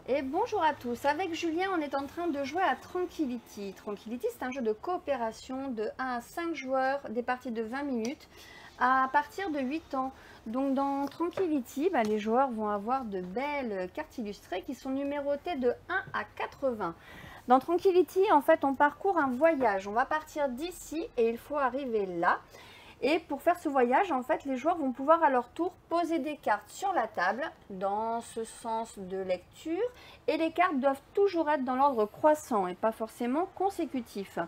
Et bonjour à tous, avec Julien on est en train de jouer à Tranquility. Tranquility c'est un jeu de coopération de 1 à 5 joueurs, des parties de 20 minutes à partir de 8 ans. Donc dans Tranquility, les joueurs vont avoir de belles cartes illustrées qui sont numérotées de 1 à 80. Dans Tranquility en fait on parcourt un voyage, on va partir d'ici et il faut arriver là. Et pour faire ce voyage, en fait, les joueurs vont pouvoir à leur tour poser des cartes sur la table dans ce sens de lecture. Et les cartes doivent toujours être dans l'ordre croissant et pas forcément consécutif.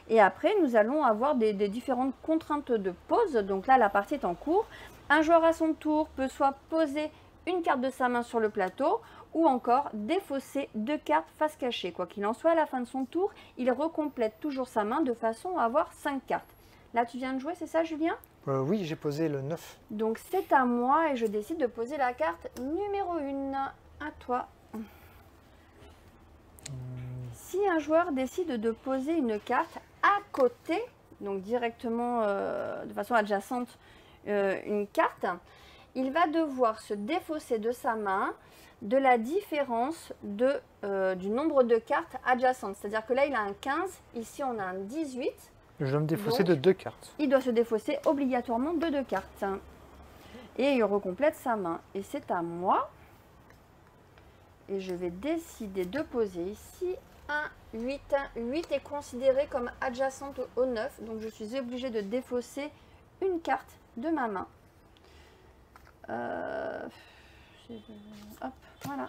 Et après, nous allons avoir des différentes contraintes de pose. Donc là, la partie est en cours. Un joueur à son tour peut soit poser une carte de sa main sur le plateau ou encore défausser 2 cartes face cachée. Quoi qu'il en soit, à la fin de son tour, il recomplète toujours sa main de façon à avoir 5 cartes. Là, tu viens de jouer, c'est ça, Julien? Oui, j'ai posé le 9. Donc, c'est à moi et je décide de poser la carte numéro 1. À toi. Si un joueur décide de poser une carte à côté, donc directement de façon adjacente, une carte, il va devoir se défausser de sa main de la différence du nombre de cartes adjacentes. C'est-à-dire que là, il a un 15, ici on a un 18. Je dois me défausser de 2 cartes. Il doit se défausser obligatoirement de 2 cartes. Et il recomplète sa main. Et c'est à moi. Et je vais décider de poser ici un 8. 8 est considéré comme adjacente au 9. Donc je suis obligée de défausser une carte de ma main. Hop, voilà.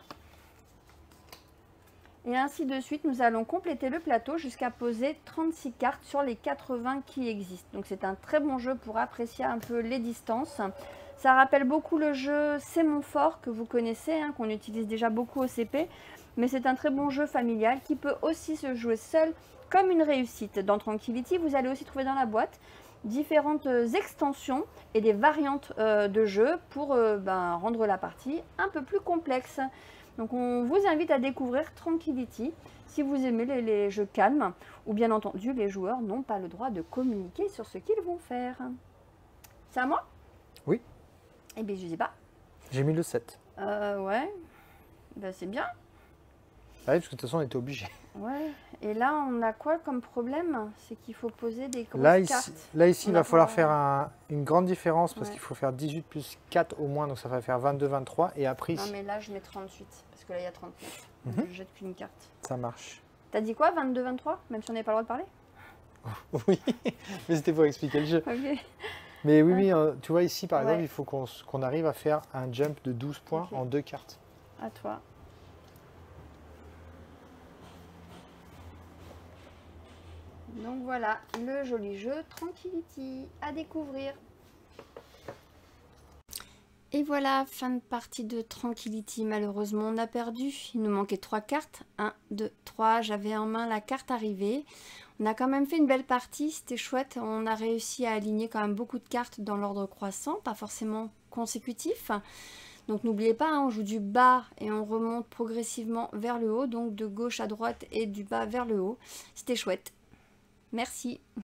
Et ainsi de suite, nous allons compléter le plateau jusqu'à poser 36 cartes sur les 80 qui existent. Donc c'est un très bon jeu pour apprécier un peu les distances. Ça rappelle beaucoup le jeu C'est mon fort que vous connaissez, qu'on utilise déjà beaucoup au CP. Mais c'est un très bon jeu familial qui peut aussi se jouer seul comme une réussite. Dans Tranquility, vous allez aussi trouver dans la boîte différentes extensions et des variantes de jeu pour rendre la partie un peu plus complexe. Donc on vous invite à découvrir Tranquility si vous aimez les jeux calmes, ou bien entendu les joueurs n'ont pas le droit de communiquer sur ce qu'ils vont faire. C'est à moi? Oui. Eh bien je sais pas. J'ai mis le 7. Ouais, c'est bien. Ah oui, parce que de toute façon on était obligé. Ouais, et là on a quoi comme problème? C'est qu'il faut poser des grosses cartes. Là ici il va falloir faire une grande différence parce Ouais. qu'il faut faire 18 plus 4 au moins, donc ça va faire 22, 23. Et après Non ici, mais là je mets 38, parce que là il y a 39. Je jette qu'une carte. ça marche. T'as dit quoi, 22, 23? Même si on n'avait pas le droit de parler? Oui, mais c'était pour expliquer le jeu. Ok. Mais oui, tu vois ici par exemple, Ouais. il faut qu'on arrive à faire un jump de 12 points Ok. en 2 cartes. À toi. Donc voilà, le joli jeu Tranquility à découvrir. Et voilà, fin de partie de Tranquility. Malheureusement, on a perdu. Il nous manquait 3 cartes. 1, 2, 3. J'avais en main la carte arrivée. On a quand même fait une belle partie. C'était chouette. On a réussi à aligner quand même beaucoup de cartes dans l'ordre croissant, pas forcément consécutif. Donc n'oubliez pas, on joue du bas et on remonte progressivement vers le haut. Donc de gauche à droite et du bas vers le haut. C'était chouette. Merci.